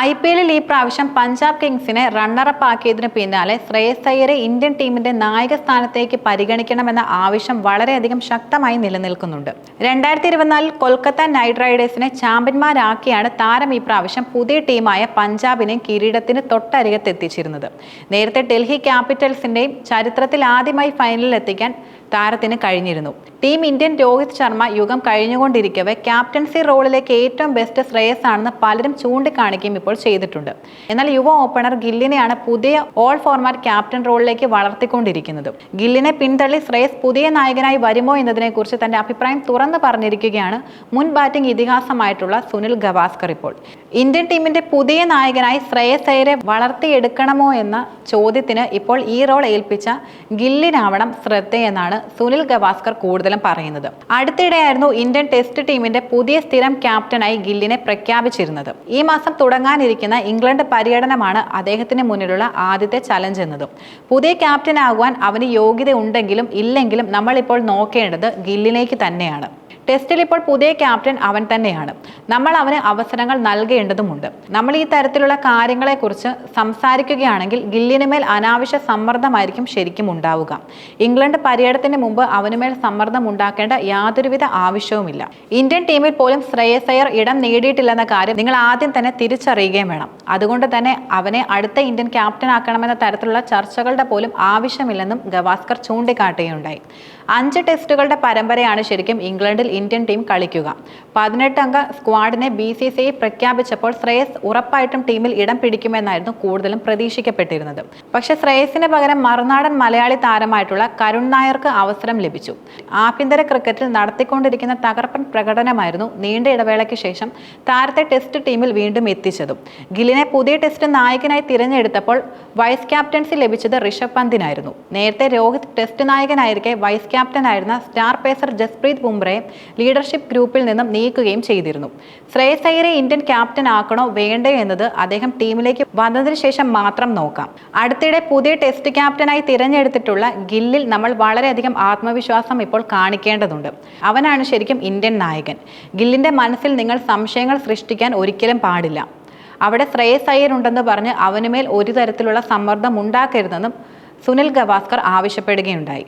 IPL ഈ പ്രാവശ്യം പഞ്ചാബ് കിങ്സിനെ റണ്ണറപ്പ് ആക്കിയതിനു പിന്നാലെ ശ്രേയസ് അയ്യരെ ഇന്ത്യൻ ടീമിന്റെ നായക സ്ഥാനത്തേക്ക് പരിഗണിക്കണമെന്ന ആവശ്യം വളരെയധികം ശക്തമായി നിലനിൽക്കുന്നുണ്ട്. 2024 കൊൽക്കത്ത നൈറ്റ് റൈഡേഴ്സിനെ ചാമ്പ്യന്മാരാക്കിയാണ് താരം ഈ പ്രാവശ്യം പുതിയ ടീമായ പഞ്ചാബിനെ കിരീടത്തിന് തൊട്ടരികത്തെത്തിച്ചിരുന്നത്. നേരത്തെ ഡൽഹി ക്യാപിറ്റൽസിന്റെയും ചരിത്രത്തിൽ ആദ്യമായി ഫൈനലിൽ എത്തിക്കാൻ താരത്തിന് കഴിഞ്ഞിരുന്നു. ടീം ഇന്ത്യൻ രോഹിത് ശർമ്മ യുഗം കഴിഞ്ഞുകൊണ്ടിരിക്കവെ ക്യാപ്റ്റൻസി റോളിലേക്ക് ഏറ്റവും ബെസ്റ്റ് ശ്രേയസ് ആണെന്ന് പലരും ചൂണ്ടിക്കാണിക്കുകയും ഇപ്പോൾ ചെയ്തിട്ടുണ്ട്. എന്നാൽ യുവ ഓപ്പണർ ഗില്ലിനെയാണ് പുതിയ ഓൾ ഫോർമാറ്റ് ക്യാപ്റ്റൻ റോളിലേക്ക് വളർത്തിക്കൊണ്ടിരിക്കുന്നത്. ഗില്ലിനെ പിന്തള്ളി ശ്രേയസ് പുതിയ നായകനായി വരുമോ എന്നതിനെക്കുറിച്ച് തന്റെ അഭിപ്രായം തുറന്നു പറഞ്ഞിരിക്കുകയാണ് മുൻ ബാറ്റിംഗ് ഇതിഹാസമായിട്ടുള്ള സുനിൽ ഗവാസ്കർ. ഇപ്പോൾ ഇന്ത്യൻ ടീമിന്റെ പുതിയ നായകനായി ശ്രേയസ് അയ്യരെ വളർത്തിയെടുക്കണമോ എന്ന ചോദ്യത്തിന് ഇപ്പോൾ ഈ റോൾ ഏൽപ്പിച്ച ഗില്ലിനാവണം ശ്രദ്ധയെന്നാണ് സുനിൽ ഗവാസ്കർ കൂടുതലും പറയുന്നത്. അടുത്തിടെയായിരുന്നു ഇന്ത്യൻ ടെസ്റ്റ് ടീമിന്റെ പുതിയ സ്ഥിരം ക്യാപ്റ്റനായി ഗില്ലിനെ പ്രഖ്യാപിച്ചിരുന്നത്. ഈ മാസം തുടങ്ങാനിരിക്കുന്ന ഇംഗ്ലണ്ട് പര്യടനമാണ് അദ്ദേഹത്തിന് മുന്നിലുള്ള ആദ്യത്തെ ചലഞ്ച് എന്നതും. പുതിയ ക്യാപ്റ്റൻ ആകുവാൻ അവന് യോഗ്യത ഉണ്ടെങ്കിലും ഇല്ലെങ്കിലും നമ്മൾ ഇപ്പോൾ നോക്കേണ്ടത് ഗില്ലിലേക്ക് തന്നെയാണ്. ടെസ്റ്റിൽ ഇപ്പോൾ പുതിയ ക്യാപ്റ്റൻ അവൻ തന്നെയാണ്. നമ്മൾ അവന് അവസരങ്ങൾ നൽകേണ്ടതുമുണ്ട്. നമ്മൾ ഈ തരത്തിലുള്ള കാര്യങ്ങളെക്കുറിച്ച് സംസാരിക്കുകയാണെങ്കിൽ ഗില്ലിനുമേൽ അനാവശ്യ സമ്മർദ്ദമായിരിക്കും ശരിക്കും ഉണ്ടാവുക. ഇംഗ്ലണ്ട് പര്യടനത്തിന് മുമ്പ് അവനുമേൽ സമ്മർദ്ദം ഉണ്ടാക്കേണ്ട യാതൊരുവിധ ആവശ്യവുമില്ല. ഇന്ത്യൻ ടീമിൽ പോലും ശ്രേയസ് അയ്യർ ഇടം നേടിയിട്ടില്ലെന്ന കാര്യം നിങ്ങൾ ആദ്യം തന്നെ തിരിച്ചറിയുകയും വേണം. അതുകൊണ്ട് തന്നെ അവനെ അടുത്ത ഇന്ത്യൻ ക്യാപ്റ്റൻ ആക്കണമെന്ന തരത്തിലുള്ള ചർച്ചകളുടെ പോലും ആവശ്യമില്ലെന്നും ഗവാസ്കർ ചൂണ്ടിക്കാട്ടുകയുണ്ടായി. 5 ടെസ്റ്റുകളുടെ പരമ്പരയാണ് ശരിക്കും ഇംഗ്ലണ്ടിൽ ഇന്ത്യൻ ടീം കളിക്കുക. 18 അംഗ സ്ക്വാഡിനെ BCCI പ്രഖ്യാപിച്ചപ്പോൾ ശ്രേയസ് ഉറപ്പായിട്ടും ടീമിൽ ഇടം പിടിക്കുമെന്നായിരുന്നു കൂടുതലും പ്രതീക്ഷിക്കപ്പെട്ടിരുന്നത്. പക്ഷേ ശ്രേയസിന് പകരം മറുനാടൻ മലയാളി താരമായിട്ടുള്ള കരുൺ നായർക്ക് അവസരം ലഭിച്ചു. ആഭ്യന്തര ക്രിക്കറ്റിൽ നടത്തിക്കൊണ്ടിരിക്കുന്ന തകർപ്പൻ പ്രകടനമായിരുന്നു നീണ്ട ഇടവേളയ്ക്ക് ശേഷം താരത്തെ ടെസ്റ്റ് ടീമിൽ വീണ്ടും എത്തിച്ചതും. ഗില്ലിനെ പുതിയ ടെസ്റ്റ് നായകനായി തിരഞ്ഞെടുത്തപ്പോൾ വൈസ് ക്യാപ്റ്റൻസി ലഭിച്ചത് ഋഷഭ് പന്തിനായിരുന്നു. നേരത്തെ രോഹിത് ടെസ്റ്റ് നായകനായിരിക്കെ വൈസ് ക്യാപ്റ്റനായിരുന്ന സ്റ്റാർ പേസർ ജസ്പ്രീത് ബുംറയെ ലീഡർഷിപ്പ് ഗ്രൂപ്പിൽ നിന്നും നീക്കുകയും ചെയ്തിരുന്നു. ശ്രേയസ് അയ്യരെ ഇന്ത്യൻ ക്യാപ്റ്റൻ ആക്കണോ വേണ്ടയോ എന്നത് അദ്ദേഹം ടീമിലേക്ക് വന്നതിന് ശേഷം മാത്രം നോക്കാം. അടുത്തിടെ പുതിയ ടെസ്റ്റ് ക്യാപ്റ്റനായി തിരഞ്ഞെടുത്തിട്ടുള്ള ഗില്ലിൽ നമ്മൾ വളരെയധികം ആത്മവിശ്വാസം ഇപ്പോൾ കാണിക്കേണ്ടതുണ്ട്. അവനാണ് ശരിക്കും ഇന്ത്യൻ നായകൻ. ഗില്ലിന്റെ മനസ്സിൽ നിങ്ങൾ സംശയങ്ങൾ സൃഷ്ടിക്കാൻ ഒരിക്കലും പാടില്ല. അവിടെ ശ്രേയസ് അയ്യർ ഉണ്ടെന്ന് പറഞ്ഞ് അവനുമേൽ ഒരു തരത്തിലുള്ള സമ്മർദ്ദം ഉണ്ടാക്കരുതെന്നും സുനിൽ ഗവാസ്കർ ആവശ്യപ്പെടുകയുണ്ടായി.